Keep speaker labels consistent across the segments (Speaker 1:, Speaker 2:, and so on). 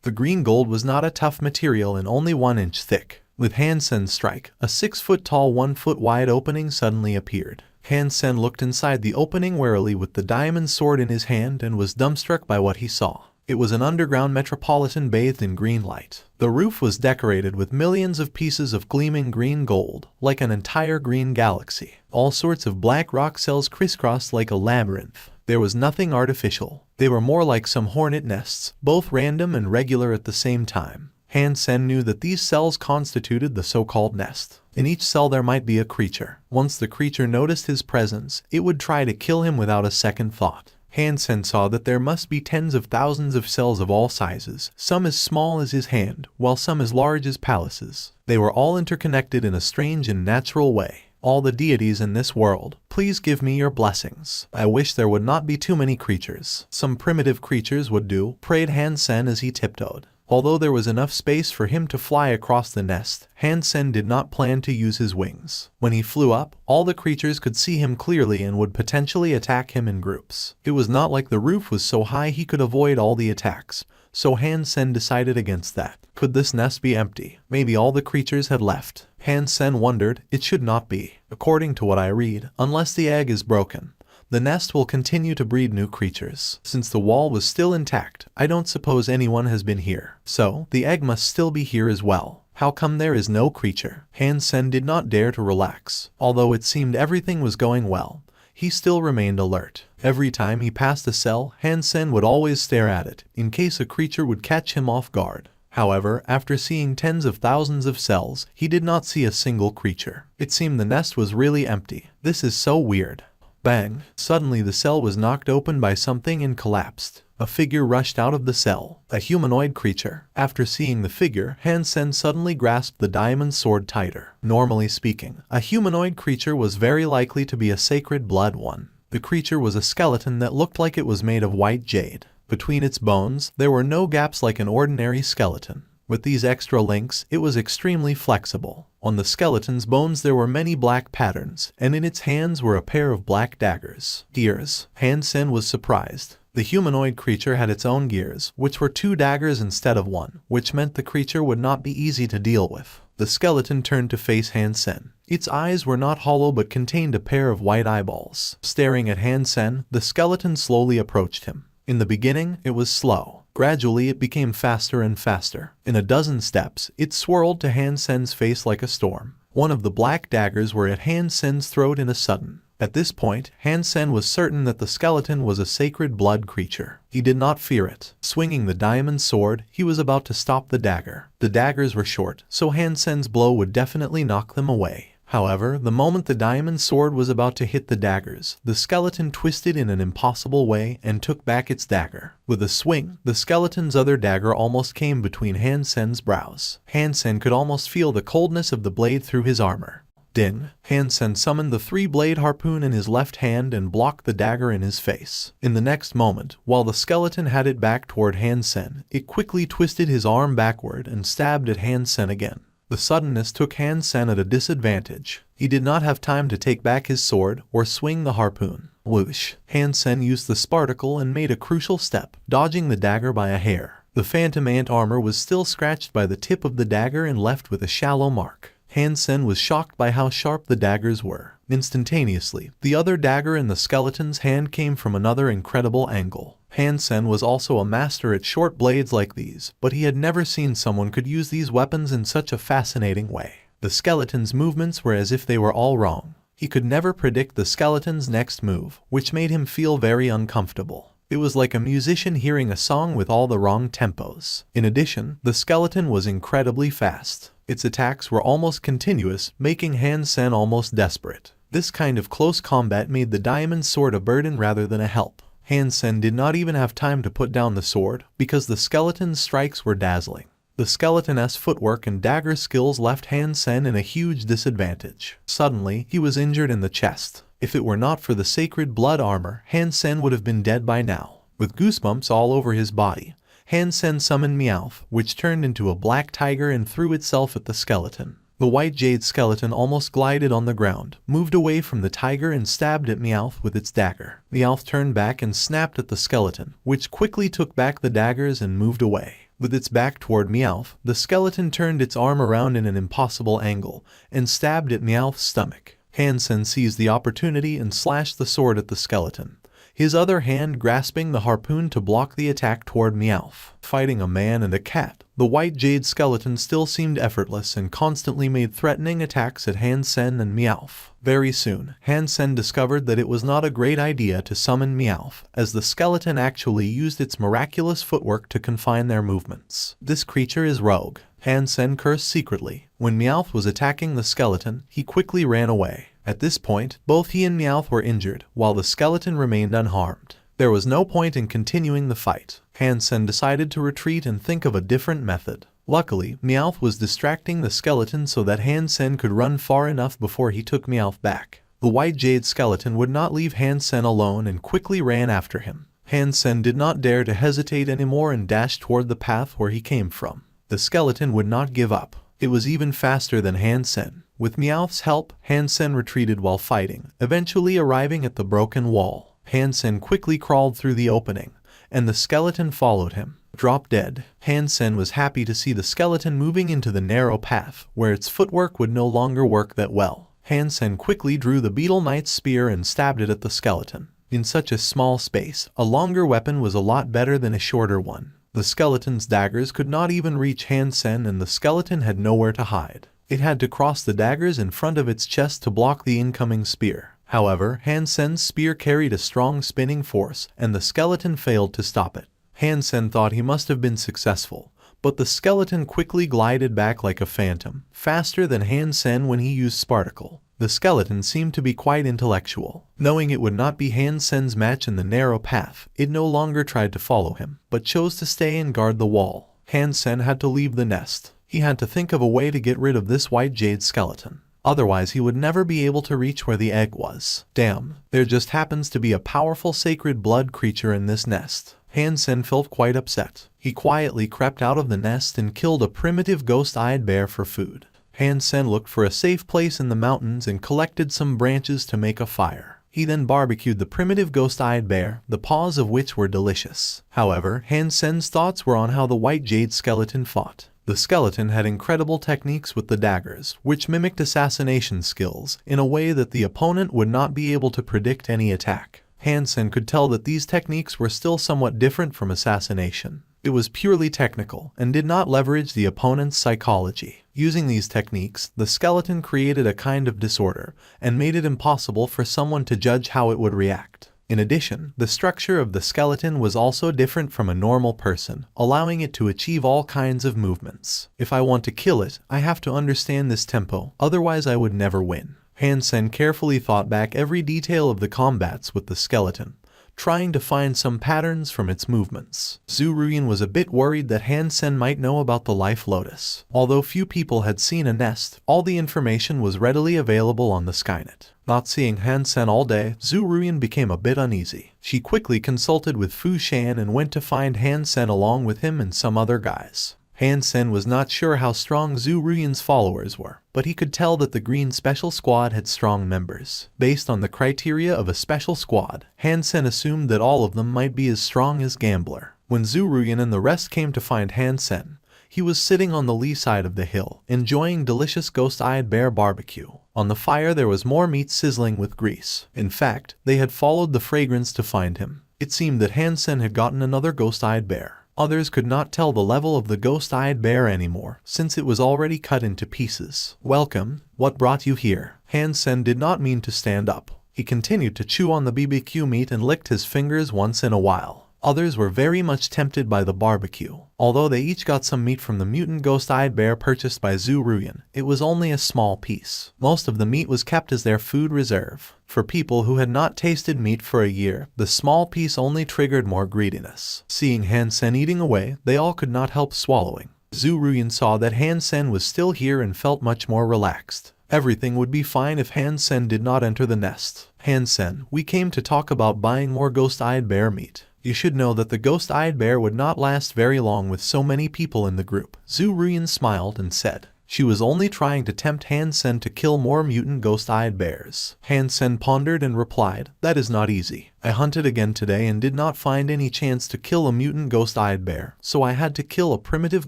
Speaker 1: The green gold was not a tough material and only 1 inch thick. With Han Sen's strike, a 6-foot-tall 1-foot-wide opening suddenly appeared. Han Sen looked inside the opening warily with the diamond sword in his hand and was dumbstruck by what he saw. It was an underground metropolitan bathed in green light. The roof was decorated with millions of pieces of gleaming green gold, like an entire green galaxy. All sorts of black rock cells crisscrossed like a labyrinth. There was nothing artificial. They were more like some hornet nests, both random and regular at the same time. Han Sen knew that these cells constituted the so-called nest. In each cell there might be a creature. Once the creature noticed his presence, it would try to kill him without a second thought. Han Sen saw that there must be tens of thousands of cells of all sizes, some as small as his hand, while some as large as palaces. They were all interconnected in a strange and natural way. All the deities in this world, please give me your blessings. I wish there would not be too many creatures. Some primitive creatures would do, prayed Han Sen as he tiptoed. Although there was enough space for him to fly across the nest, Han Sen did not plan to use his wings. When he flew up, all the creatures could see him clearly and would potentially attack him in groups. It was not like the roof was so high he could avoid all the attacks, so Han Sen decided against that. Could this nest be empty? Maybe all the creatures had left. Han Sen wondered. It should not be. According to what I read, unless the egg is broken, the nest will continue to breed new creatures. Since the wall was still intact, I don't suppose anyone has been here. So, the egg must still be here as well. How come there is no creature? Han Sen did not dare to relax. Although it seemed everything was going well, he still remained alert. Every time he passed a cell, Han Sen would always stare at it, in case a creature would catch him off guard. However, after seeing tens of thousands of cells, he did not see a single creature. It seemed the nest was really empty. This is so weird. Bang! Suddenly the cell was knocked open by something and collapsed. A figure rushed out of the cell, a humanoid creature. After seeing the figure, Han Sen suddenly grasped the diamond sword tighter. Normally speaking, a humanoid creature was very likely to be a sacred blood one. The creature was a skeleton that looked like it was made of white jade. Between its bones, there were no gaps like an ordinary skeleton. With these extra links, it was extremely flexible. On the skeleton's bones there were many black patterns, and in its hands were a pair of black daggers. Gears. Han Sen was surprised. The humanoid creature had its own gears, which were 2 daggers instead of 1, which meant the creature would not be easy to deal with. The skeleton turned to face Han Sen. Its eyes were not hollow but contained a pair of white eyeballs. Staring at Han Sen, the skeleton slowly approached him. In the beginning, it was slow. Gradually it became faster and faster. In a dozen steps, it swirled to Han Sen's face like a storm. One of the black daggers were at Han Sen's throat in a sudden. At this point, Han Sen was certain that the skeleton was a sacred blood creature. He did not fear it. Swinging the diamond sword, he was about to stop the dagger. The daggers were short, so Han Sen's blow would definitely knock them away. However, the moment the diamond sword was about to hit the daggers, the skeleton twisted in an impossible way and took back its dagger. With a swing, the skeleton's other dagger almost came between Han Sen's brows. Han Sen could almost feel the coldness of the blade through his armor. Ding! Han Sen summoned the 3-blade harpoon in his left hand and blocked the dagger in his face. In the next moment, while the skeleton had it back toward Han Sen, it quickly twisted his arm backward and stabbed at Han Sen again. The suddenness took Han Sen at a disadvantage. He did not have time to take back his sword or swing the harpoon. Whoosh! Han Sen used the sparticle and made a crucial step, dodging the dagger by a hair. The phantom ant armor was still scratched by the tip of the dagger and left with a shallow mark. Han Sen was shocked by how sharp the daggers were. Instantaneously, the other dagger in the skeleton's hand came from another incredible angle. Han Sen was also a master at short blades like these, but he had never seen someone could use these weapons in such a fascinating way. The skeleton's movements were as if they were all wrong. He could never predict the skeleton's next move, which made him feel very uncomfortable. It was like a musician hearing a song with all the wrong tempos. In addition, the skeleton was incredibly fast. Its attacks were almost continuous, making Han Sen almost desperate. This kind of close combat made the diamond sword a burden rather than a help. Han Sen did not even have time to put down the sword, because the skeleton's strikes were dazzling. The skeleton's footwork and dagger skills left Han Sen in a huge disadvantage. Suddenly, he was injured in the chest. If it were not for the sacred blood armor, Han Sen would have been dead by now. With goosebumps all over his body, Han Sen summoned Meowth, which turned into a black tiger and threw itself at the skeleton. The White Jade Skeleton almost glided on the ground, moved away from the tiger and stabbed at Meowth with its dagger. Meowth turned back and snapped at the skeleton, which quickly took back the daggers and moved away. With its back toward Meowth, the skeleton turned its arm around in an impossible angle and stabbed at Meowth's stomach. Hansen seized the opportunity and slashed the sword at the skeleton, his other hand grasping the harpoon to block the attack toward Meowth. Fighting a man and a cat, the White Jade Skeleton still seemed effortless and constantly made threatening attacks at Hansen and Meowth. Very soon, Hansen discovered that it was not a great idea to summon Meowth, as the skeleton actually used its miraculous footwork to confine their movements. This creature is rogue, Hansen cursed secretly. When Meowth was attacking the skeleton, he quickly ran away. At this point, both he and Meowth were injured, while the skeleton remained unharmed. There was no point in continuing the fight. Hansen decided to retreat and think of a different method. Luckily, Meowth was distracting the skeleton so that Hansen could run far enough before he took Meowth back. The White Jade Skeleton would not leave Hansen alone and quickly ran after him. Hansen did not dare to hesitate anymore and dashed toward the path where he came from. The skeleton would not give up. It was even faster than Hansen. With Meowth's help, Hansen retreated while fighting, eventually arriving at the broken wall. Hansen quickly crawled through the opening, and the skeleton followed him. Drop dead, Hansen was happy to see the skeleton moving into the narrow path, where its footwork would no longer work that well. Hansen quickly drew the Beetle Knight's spear and stabbed it at the skeleton. In such a small space, a longer weapon was a lot better than a shorter one. The skeleton's daggers could not even reach Hansen, and the skeleton had nowhere to hide. It had to cross the daggers in front of its chest to block the incoming spear. However, Hansen's spear carried a strong spinning force, and the skeleton failed to stop it. Hansen thought he must have been successful, but the skeleton quickly glided back like a phantom, faster than Hansen when he used Sparticle. The skeleton seemed to be quite intellectual. Knowing it would not be Hansen's match in the narrow path, it no longer tried to follow him, but chose to stay and guard the wall. Hansen had to leave the nest. He had to think of a way to get rid of this White Jade Skeleton. Otherwise he would never be able to reach where the egg was. Damn, there just happens to be a powerful sacred blood creature in this nest. Hansen felt quite upset. He quietly crept out of the nest and killed a primitive ghost-eyed bear for food. Hansen looked for a safe place in the mountains and collected some branches to make a fire. He then barbecued the primitive ghost-eyed bear, the paws of which were delicious. However, Hansen's thoughts were on how the White Jade Skeleton fought. The skeleton had incredible techniques with the daggers, which mimicked assassination skills in a way that the opponent would not be able to predict any attack. Hansen could tell that these techniques were still somewhat different from assassination. It was purely technical and did not leverage the opponent's psychology. Using these techniques, the skeleton created a kind of disorder and made it impossible for someone to judge how it would react. In addition, the structure of the skeleton was also different from a normal person, allowing it to achieve all kinds of movements. If I want to kill it, I have to understand this tempo, otherwise I would never win. Hansen carefully thought back every detail of the combats with the skeleton, trying to find some patterns from its movements. Ruan was a bit worried that Hansen might know about the Life Lotus. Although few people had seen a nest, all the information was readily available on the Skynet. Not seeing Hansen all day, Ruan became a bit uneasy. She quickly consulted with Fu Shan and went to find Hansen along with him and some other guys. Hansen was not sure how strong Ruan's followers were, but he could tell that the Green Special Squad had strong members. Based on the criteria of a special squad, Hansen assumed that all of them might be as strong as Gambler. When Ruan and the rest came to find Hansen, he was sitting on the lee side of the hill, enjoying delicious ghost-eyed bear barbecue. On the fire there was more meat sizzling with grease. In fact, they had followed the fragrance to find him. It seemed that Hansen had gotten another ghost-eyed bear. Others could not tell the level of the ghost-eyed bear anymore, since it was already cut into pieces. Welcome, what brought you here? Hansen did not mean to stand up. He continued to chew on the BBQ meat and licked his fingers once in a while. Others were very much tempted by the barbecue. Although they each got some meat from the mutant ghost-eyed bear purchased by Ruan, it was only a small piece. Most of the meat was kept as their food reserve. For people who had not tasted meat for a year, the small piece only triggered more greediness. Seeing Hansen eating away, they all could not help swallowing. Ruan saw that Hansen was still here and felt much more relaxed. Everything would be fine if Hansen did not enter the nest. Hansen, we came to talk about buying more ghost-eyed bear meat. You should know that the ghost-eyed bear would not last very long with so many people in the group. Ruan smiled and said. She was only trying to tempt Han-sen to kill more mutant ghost-eyed bears. Han-sen pondered and replied, "That is not easy. I hunted again today and did not find any chance to kill a mutant ghost-eyed bear, so I had to kill a primitive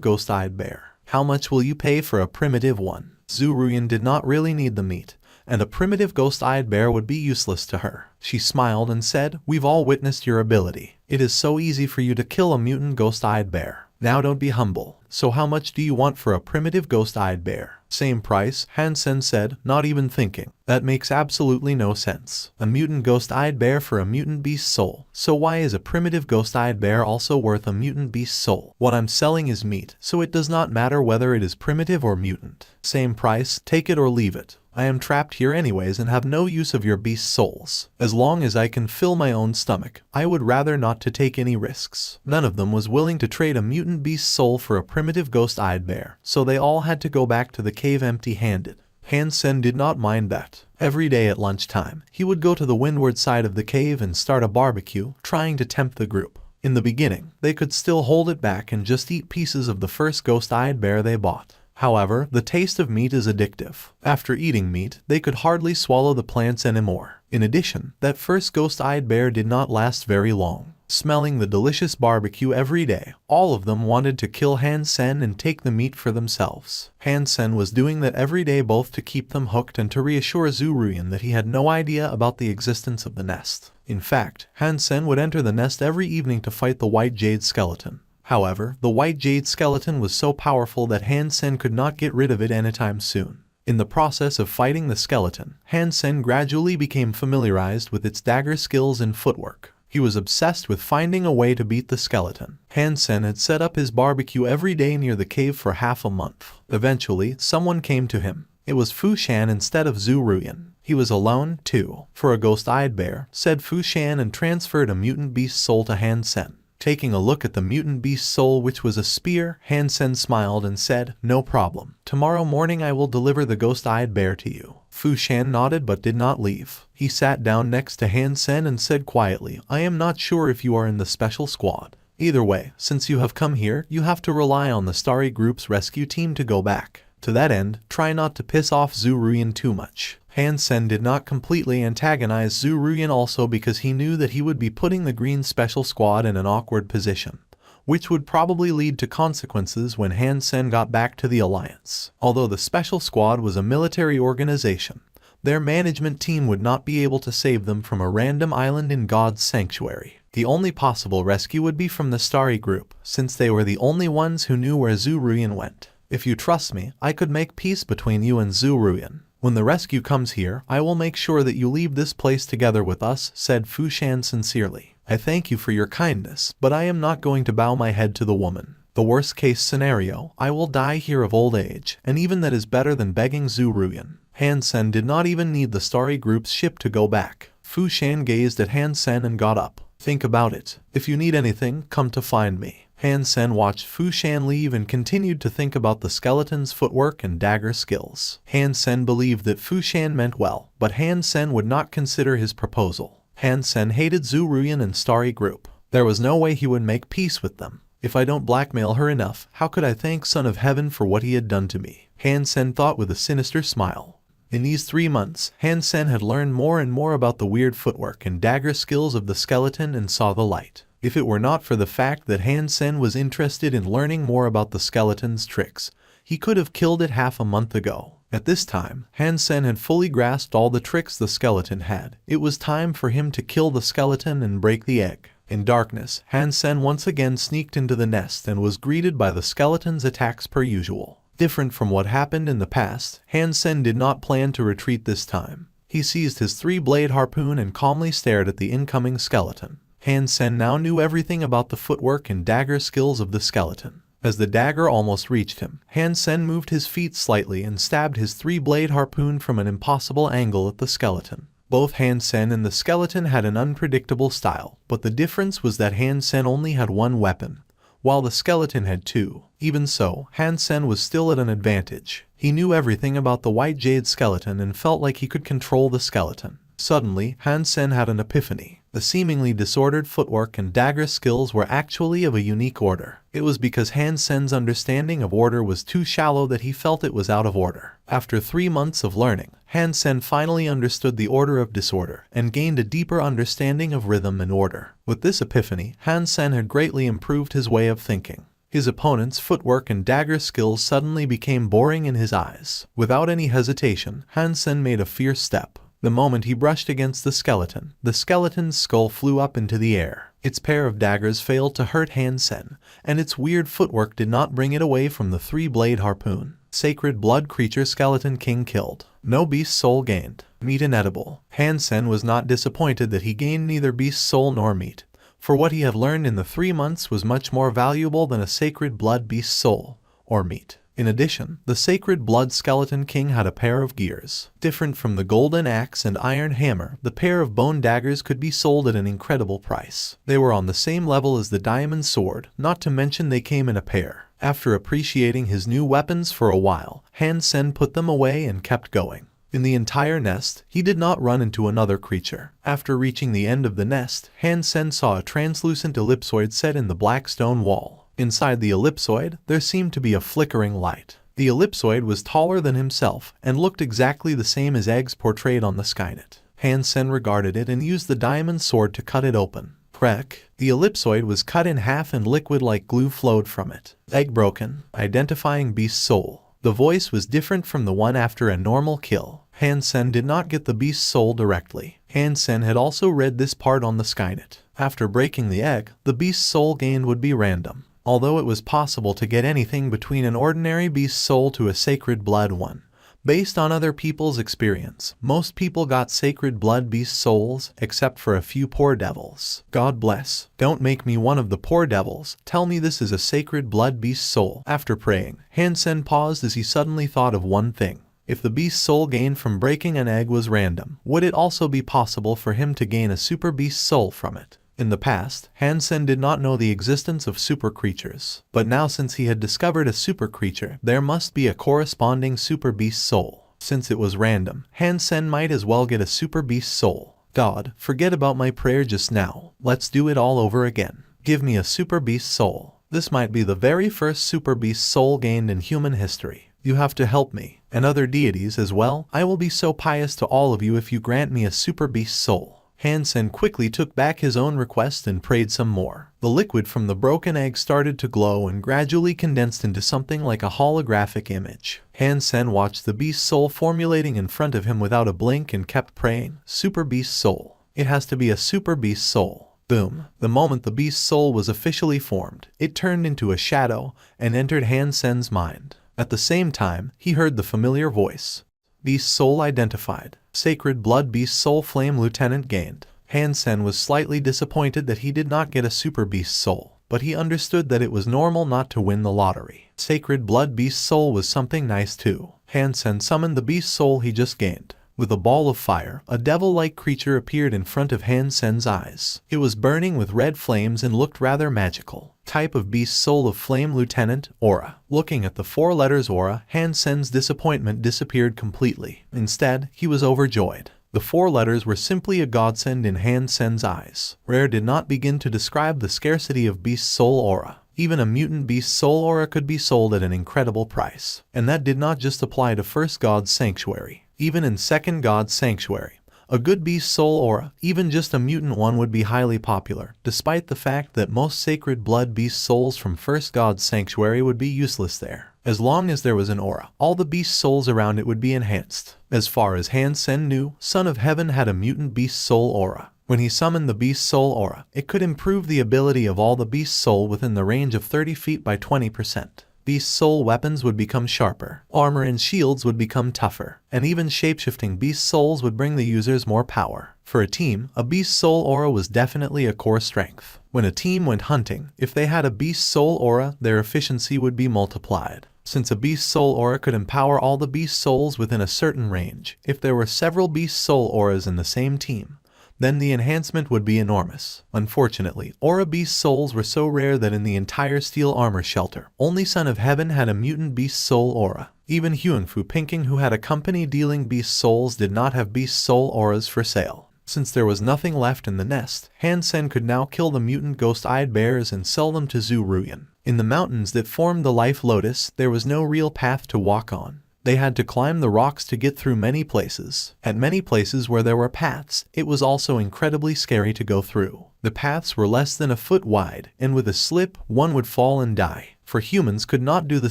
Speaker 1: ghost-eyed bear. How much will you pay for a primitive one?" Ruan did not really need the meat, and a primitive ghost-eyed bear would be useless to her. She smiled and said, "We've all witnessed your ability. It is so easy for you to kill a mutant ghost-eyed bear. Now don't be humble. So how much do you want for a primitive ghost-eyed bear?" "Same price," Han-sen said, not even thinking. "That makes absolutely no sense. A mutant ghost-eyed bear for a mutant beast soul. So why is a primitive ghost-eyed bear also worth a mutant beast soul? What I'm selling is meat, so it does not matter whether it is primitive or mutant. Same price, take it or leave it. I am trapped here anyways and have no use of your beast souls. As long as I can fill my own stomach, I would rather not to take any risks." None of them was willing to trade a mutant beast soul for a primitive ghost-eyed bear, so they all had to go back to the cave empty-handed. Han-sen did not mind that. Every day at lunchtime, he would go to the windward side of the cave and start a barbecue, trying to tempt the group. In the beginning, they could still hold it back and just eat pieces of the first ghost-eyed bear they bought. However, the taste of meat is addictive. After eating meat, they could hardly swallow the plants anymore. In addition, that first ghost-eyed bear did not last very long. Smelling the delicious barbecue every day, all of them wanted to kill Han-sen and take the meat for themselves. Han-sen was doing that every day both to keep them hooked and to reassure Ruan that he had no idea about the existence of the nest. In fact, Han-sen would enter the nest every evening to fight the White Jade Skeleton. However, the White Jade Skeleton was so powerful that Han-sen could not get rid of it anytime soon. In the process of fighting the skeleton, Han-sen gradually became familiarized with its dagger skills and footwork. He was obsessed with finding a way to beat the skeleton. Han-sen had set up his barbecue every day near the cave for half a month. Eventually, someone came to him. It was Fu-shan instead of Ruan. He was alone, too. "For a ghost-eyed bear," said Fu-shan and transferred a mutant beast soul to Han-sen. Taking a look at the mutant beast soul, which was a spear, Han-sen smiled and said, "No problem. Tomorrow morning I will deliver the ghost-eyed bear to you." Fu-shan nodded but did not leave. He sat down next to Han-sen and said quietly, "I am not sure if you are in the special squad. Either way, since you have come here, you have to rely on the Starry group's rescue team to go back. To that end, try not to piss off Ruan too much." Han-sen did not completely antagonize Ruan also because he knew that he would be putting the Green Special Squad in an awkward position, which would probably lead to consequences when Han-sen got back to the Alliance. Although the Special Squad was a military organization, their management team would not be able to save them from a random island in God's Sanctuary. The only possible rescue would be from the Starry group, since they were the only ones who knew where Ruan went. "If you trust me, I could make peace between you and Ruan. When the rescue comes here, I will make sure that you leave this place together with us," said Fu-shan sincerely. "I thank you for your kindness, but I am not going to bow my head to the woman. The worst case scenario, I will die here of old age, and even that is better than begging Ruan." Han-sen did not even need the Starry group's ship to go back. Fu-shan gazed at Han-sen and got up. "Think about it. If you need anything, come to find me." Han-sen watched Fu-shan leave and continued to think about the skeleton's footwork and dagger skills. Han-sen believed that Fu-shan meant well, but Han-sen would not consider his proposal. Han-sen hated Ruan and Starry group. There was no way he would make peace with them. "If I don't blackmail her enough, how could I thank Son of Heaven for what he had done to me?" Han-sen thought with a sinister smile. In these 3 months, Han-sen had learned more and more about the weird footwork and dagger skills of the skeleton and saw the light. If it were not for the fact that Han-sen was interested in learning more about the skeleton's tricks, he could have killed it half a month ago. At this time, Han-sen had fully grasped all the tricks the skeleton had. It was time for him to kill the skeleton and break the egg. In darkness, Han-sen once again sneaked into the nest and was greeted by the skeleton's attacks per usual. Different from what happened in the past, Han-sen did not plan to retreat this time. He seized his 3-blade harpoon and calmly stared at the incoming skeleton. Han-sen now knew everything about the footwork and dagger skills of the skeleton. As the dagger almost reached him, Han-sen moved his feet slightly and stabbed his 3-blade harpoon from an impossible angle at the skeleton. Both Han-sen and the skeleton had an unpredictable style, but the difference was that Han-sen only had 1 weapon, while the skeleton had 2. Even so, Han-sen was still at an advantage. He knew everything about the White Jade Skeleton and felt like he could control the skeleton. Suddenly, Han-sen had an epiphany. The seemingly disordered footwork and dagger skills were actually of a unique order. It was because Han Sen's understanding of order was too shallow that he felt it was out of order. After 3 months of learning, Han Sen finally understood the order of disorder and gained a deeper understanding of rhythm and order. With this epiphany, Han Sen had greatly improved his way of thinking. His opponent's footwork and dagger skills suddenly became boring in his eyes. Without any hesitation, Han Sen made a fierce step. The moment he brushed against the skeleton's skull flew up into the air. Its pair of daggers failed to hurt Han Sen, and its weird footwork did not bring it away from the 3-blade harpoon. Sacred blood creature Skeleton King killed. No beast soul gained. Meat inedible. Han Sen was not disappointed that he gained neither beast soul nor meat, for what he had learned in the 3 months was much more valuable than a sacred blood beast soul, or meat. In addition, the Sacred Blood Skeleton King had a pair of gears. Different from the golden axe and iron hammer, the pair of bone daggers could be sold at an incredible price. They were on the same level as the diamond sword, not to mention they came in a pair. After appreciating his new weapons for a while, Han Sen put them away and kept going. In the entire nest, he did not run into another creature. After reaching the end of the nest, Han Sen saw a translucent ellipsoid set in the black stone wall. Inside the ellipsoid, there seemed to be a flickering light. The ellipsoid was taller than himself and looked exactly the same as eggs portrayed on the Skynet. Han Sen regarded it and used the diamond sword to cut it open. Crack! The ellipsoid was cut in half and liquid like glue flowed from it. Egg broken. Identifying beast soul. The voice was different from the one after a normal kill. Han Sen did not get the beast soul directly. Han Sen had also read this part on the Skynet. After breaking the egg, the beast soul gained would be random. Although it was possible to get anything between an ordinary beast soul to a sacred blood one. Based on other people's experience, most people got sacred blood beast souls, except for a few poor devils. God bless. Don't make me one of the poor devils. Tell me this is a sacred blood beast soul. After praying, Han Sen paused as he suddenly thought of one thing. If the beast soul gained from breaking an egg was random, would it also be possible for him to gain a super beast soul from it? In the past, Han Sen did not know the existence of super creatures, but now since he had discovered a super creature, there must be a corresponding super beast soul. Since it was random, Han Sen might as well get a super beast soul. God, forget about my prayer just now. Let's do it all over again. Give me a super beast soul. This might be the very first super beast soul gained in human history. You have to help me, and other deities as well. I will be so pious to all of you if you grant me a super beast soul. Han Sen quickly took back his own request and prayed some more. The liquid from the broken egg started to glow and gradually condensed into something like a holographic image. Han Sen watched the beast soul formulating in front of him without a blink and kept praying, Super Beast Soul. It has to be a Super Beast Soul. Boom. The moment the beast soul was officially formed, it turned into a shadow and entered Han Sen's mind. At the same time, he heard the familiar voice. Beast soul identified. Sacred blood beast soul flame lieutenant gained. Han Sen was slightly disappointed that he did not get a super beast soul, but he understood that it was normal not to win the lottery. Sacred blood beast soul was something nice too. Han Sen summoned the beast soul he just gained. With a ball of fire, a devil-like creature appeared in front of Han Sen's eyes. It was burning with red flames and looked rather magical. Type of beast soul of flame lieutenant, aura. Looking at the 4 letters aura, Han Sen's disappointment disappeared completely. Instead, he was overjoyed. The 4 letters were simply a godsend in Han Sen's eyes. Rare did not begin to describe the scarcity of beast soul aura. Even a mutant beast soul aura could be sold at an incredible price. And that did not just apply to First God's Sanctuary. Even in Second God's Sanctuary, a good beast soul aura, even just a mutant one, would be highly popular, despite the fact that most sacred blood beast souls from First God's Sanctuary would be useless there. As long as there was an aura, all the beast souls around it would be enhanced. As far as Han Sen knew, Son of Heaven had a mutant beast soul aura. When he summoned the beast soul aura, it could improve the ability of all the beast soul within the range of 30 feet by 20%. Beast soul weapons would become sharper, armor and shields would become tougher, and even shapeshifting beast souls would bring the users more power. For a team, a beast soul aura was definitely a core strength. When a team went hunting, if they had a beast soul aura, their efficiency would be multiplied. Since a beast soul aura could empower all the beast souls within a certain range, if there were several beast soul auras in the same team, then the enhancement would be enormous. Unfortunately, aura beast souls were so rare that in the entire steel armor shelter, only Son of Heaven had a mutant beast soul aura. Even Huangfu Pinking, who had a company dealing beast souls, did not have beast soul auras for sale. Since there was nothing left in the nest, Han-sen could now kill the mutant ghost-eyed bears and sell them to Zhu Ruyan. In the mountains that formed the Life Lotus, there was no real path to walk on. They had to climb the rocks to get through many places. At many places where there were paths, it was also incredibly scary to go through. The paths were less than a foot wide, and with a slip, one would fall and die. For humans could not do the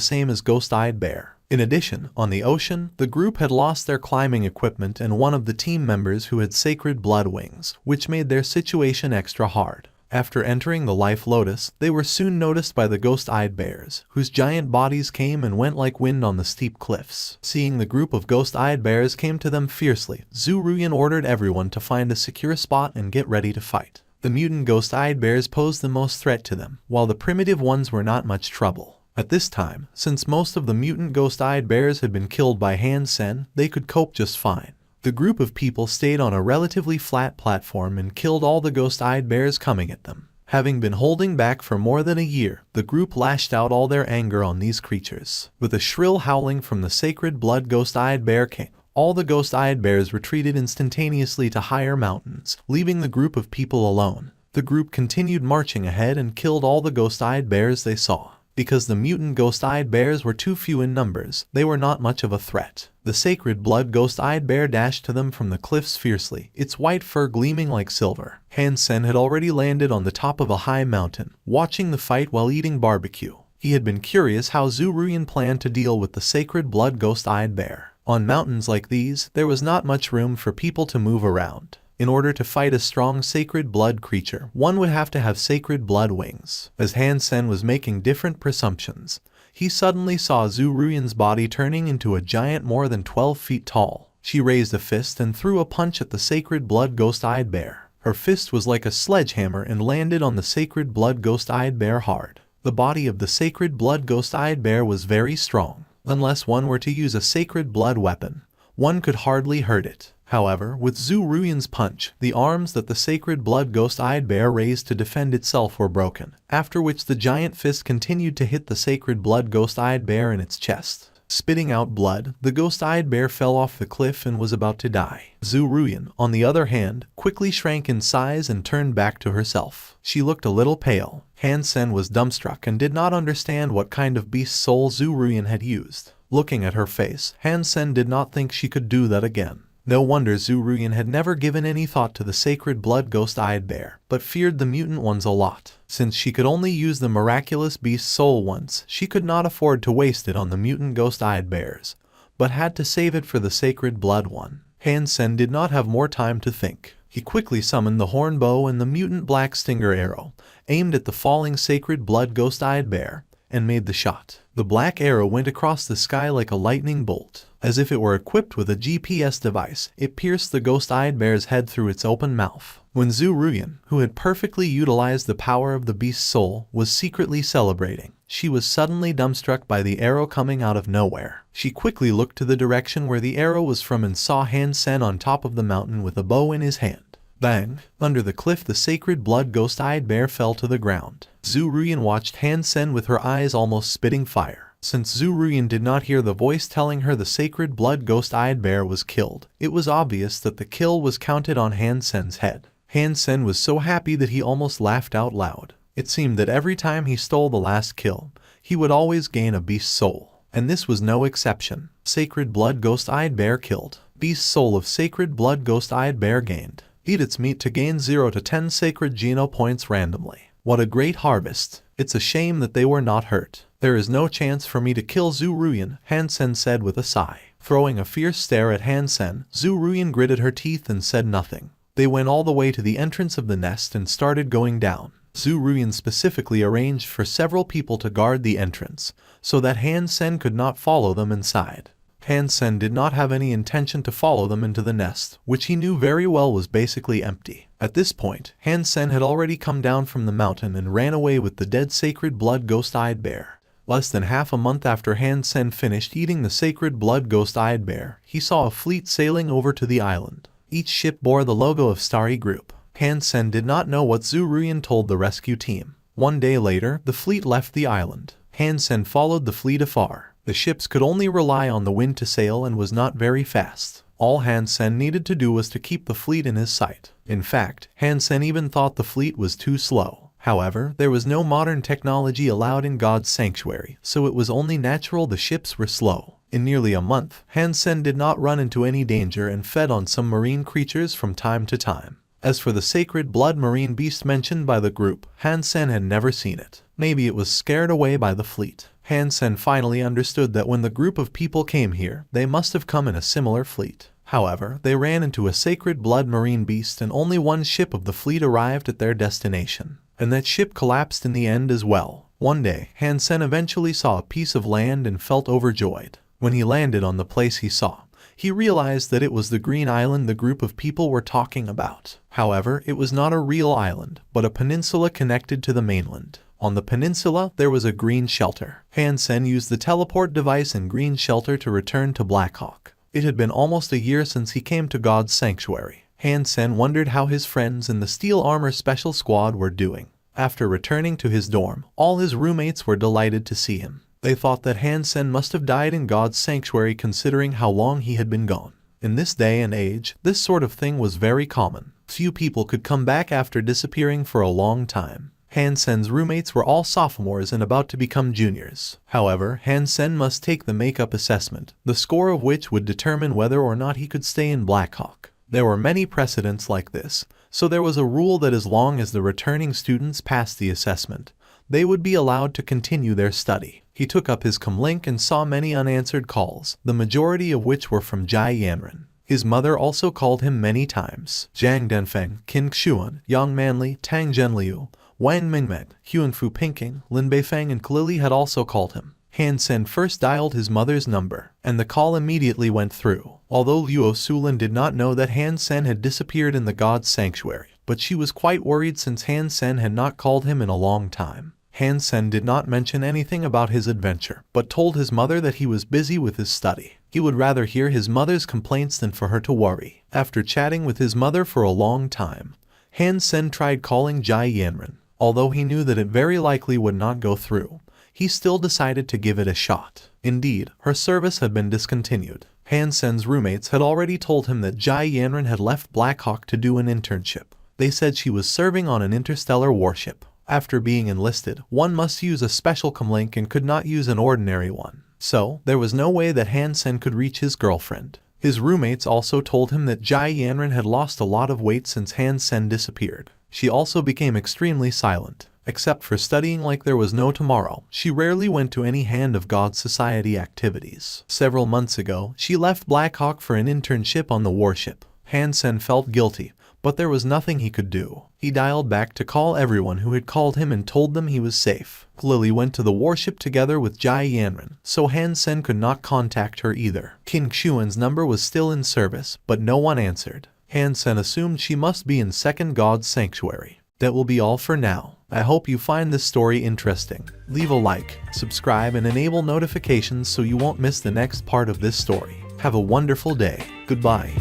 Speaker 1: same as ghost-eyed bear. In addition, on the ocean, the group had lost their climbing equipment and one of the team members who had sacred blood wings, which made their situation extra hard. After entering the Life Lotus, they were soon noticed by the ghost-eyed bears, whose giant bodies came and went like wind on the steep cliffs. Seeing the group of ghost-eyed bears came to them fiercely, Zhu Ruyan ordered everyone to find a secure spot and get ready to fight. The mutant ghost-eyed bears posed the most threat to them, while the primitive ones were not much trouble. At this time, since most of the mutant ghost-eyed bears had been killed by Han-sen, they could cope just fine. The group of people stayed on a relatively flat platform and killed all the ghost-eyed bears coming at them. Having been holding back for more than a year, the group lashed out all their anger on these creatures. With a shrill howling from the sacred blood ghost-eyed bear king, all the ghost-eyed bears retreated instantaneously to higher mountains, leaving the group of people alone. The group continued marching ahead and killed all the ghost-eyed bears they saw. Because the mutant ghost-eyed bears were too few in numbers, they were not much of a threat. The sacred blood ghost-eyed bear dashed to them from the cliffs fiercely, its white fur gleaming like silver. Han-sen had already landed on the top of a high mountain, watching the fight while eating barbecue. He had been curious how Zhu Ruyan planned to deal with the sacred blood ghost-eyed bear. On mountains like these, there was not much room for people to move around. In order to fight a strong sacred blood creature, one would have to have sacred blood wings. As Han-sen was making different presumptions, he suddenly saw Zhu Ruyan's body turning into a giant more than 12 feet tall. She raised a fist and threw a punch at the sacred blood ghost-eyed bear. Her fist was like a sledgehammer and landed on the sacred blood ghost-eyed bear hard. The body of the sacred blood ghost-eyed bear was very strong. Unless one were to use a sacred blood weapon, one could hardly hurt it. However, with Zhu Ruyan's punch, the arms that the sacred blood ghost-eyed bear raised to defend itself were broken, after which the giant fist continued to hit the sacred blood ghost-eyed bear in its chest. Spitting out blood, the ghost-eyed bear fell off the cliff and was about to die. Zhu Ruyan, on the other hand, quickly shrank in size and turned back to herself. She looked a little pale. Han-sen was dumbstruck and did not understand what kind of beast soul Zhu Ruyan had used. Looking at her face, Han-sen did not think she could do that again. No wonder Zhu Ruyan had never given any thought to the sacred blood ghost-eyed bear, but feared the mutant ones a lot. Since she could only use the miraculous beast soul once, she could not afford to waste it on the mutant ghost-eyed bears, but had to save it for the sacred blood one. Han-sen did not have more time to think. He quickly summoned the horn bow and the mutant black stinger arrow, aimed at the falling sacred blood ghost-eyed bear, and made the shot. The black arrow went across the sky like a lightning bolt. As if it were equipped with a GPS device, it pierced the ghost-eyed bear's head through its open mouth. When Zhu Ruyan, who had perfectly utilized the power of the beast's soul, was secretly celebrating, she was suddenly dumbstruck by the arrow coming out of nowhere. She quickly looked to the direction where the arrow was from and saw Han-sen on top of the mountain with a bow in his hand. Bang! Under the cliff, the sacred blood ghost-eyed bear fell to the ground. Zhu Ruyan watched Han-sen with her eyes almost spitting fire. Since Zhu Ruyan did not hear the voice telling her the sacred blood ghost-eyed bear was killed, it was obvious that the kill was counted on Han-sen's head. Han-sen was so happy that he almost laughed out loud. It seemed that every time he stole the last kill, he would always gain a beast soul. And this was no exception. Sacred blood ghost-eyed bear killed. Beast soul of sacred blood ghost-eyed bear gained. Eat its meat to gain 0 to 10 sacred geno points randomly. What a great harvest. It's a shame that they were not hurt. There is no chance for me to kill Zhu Ruyan, Han-sen said with a sigh. Throwing a fierce stare at Han-sen, Zhu Ruyan gritted her teeth and said nothing. They went all the way to the entrance of the nest and started going down. Zhu Ruyan specifically arranged for several people to guard the entrance, so that Han-sen could not follow them inside. Han-sen did not have any intention to follow them into the nest, which he knew very well was basically empty. At this point, Han-sen had already come down from the mountain and ran away with the dead sacred blood ghost-eyed bear. Less than half a month after Han-sen finished eating the sacred blood ghost-eyed bear, he saw a fleet sailing over to the island. Each ship bore the logo of Starry Group. Han-sen did not know what Zhu Ruyan told the rescue team. One day later, the fleet left the island. Han-sen followed the fleet afar. The ships could only rely on the wind to sail and was not very fast. All Hansen needed to do was to keep the fleet in his sight. In fact, Hansen even thought the fleet was too slow. However, there was no modern technology allowed in God's sanctuary, so it was only natural the ships were slow. In nearly a month, Hansen did not run into any danger and fed on some marine creatures from time to time. As for the sacred blood marine beast mentioned by the group, Hansen had never seen it. Maybe it was scared away by the fleet. Hansen finally understood that when the group of people came here, they must have come in a similar fleet. However, they ran into a sacred blood marine beast and only one ship of the fleet arrived at their destination. And that ship collapsed in the end as well. One day, Hansen eventually saw a piece of land and felt overjoyed. When he landed on the place he saw, he realized that it was the green island the group of people were talking about. However, it was not a real island, but a peninsula connected to the mainland. On the peninsula, there was a green shelter. Hansen used the teleport device in green shelter to return to Blackhawk. It had been almost a year since he came to God's sanctuary. Hansen wondered how his friends in the Steel Armor Special Squad were doing. After returning to his dorm, all his roommates were delighted to see him. They thought that Hansen must have died in God's sanctuary considering how long he had been gone. In this day and age, this sort of thing was very common. Few people could come back after disappearing for a long time. Hansen's roommates were all sophomores and about to become juniors. However, Hansen must take the makeup assessment, the score of which would determine whether or not he could stay in Blackhawk. There were many precedents like this, so there was a rule that as long as the returning students passed the assessment, they would be allowed to continue their study. He took up his comlink and saw many unanswered calls, the majority of which were from Jai Yanran. His mother also called him many times. Zhang Denfeng, Qin Xuan, Yang Manli, Tang Zhenliu, Wang Mingmed, Huanfu Pinking, Lin Beifeng and Klili had also called him. Hansen first dialed his mother's number, and the call immediately went through. Although Luo Sulin did not know that Hansen had disappeared in the God's sanctuary, but she was quite worried since Hansen had not called him in a long time. Hansen did not mention anything about his adventure, but told his mother that he was busy with his study. He would rather hear his mother's complaints than for her to worry. After chatting with his mother for a long time, Hansen tried calling Jai Yanran. Although he knew that it very likely would not go through, he still decided to give it a shot. Indeed, her service had been discontinued. Hansen's roommates had already told him that Jai Yanran had left Blackhawk to do an internship. They said she was serving on an interstellar warship. After being enlisted, one must use a special comlink and could not use an ordinary one. So, there was no way that Hansen could reach his girlfriend. His roommates also told him that Jai Yanran had lost a lot of weight since Hansen disappeared. She also became extremely silent. Except for studying like there was no tomorrow, she rarely went to any Hand of God Society activities. Several months ago, she left Blackhawk for an internship on the warship. Hansen felt guilty, but there was nothing he could do. He dialed back to call everyone who had called him and told them he was safe. Lily went to the warship together with Jai Yanran, so Hansen could not contact her either. Qin Xuan's number was still in service, but no one answered. Hansen assumed she must be in Second God's Sanctuary. That will be all for now. I hope you find this story interesting. Leave a like, subscribe and enable notifications so you won't miss the next part of this story. Have a wonderful day. Goodbye.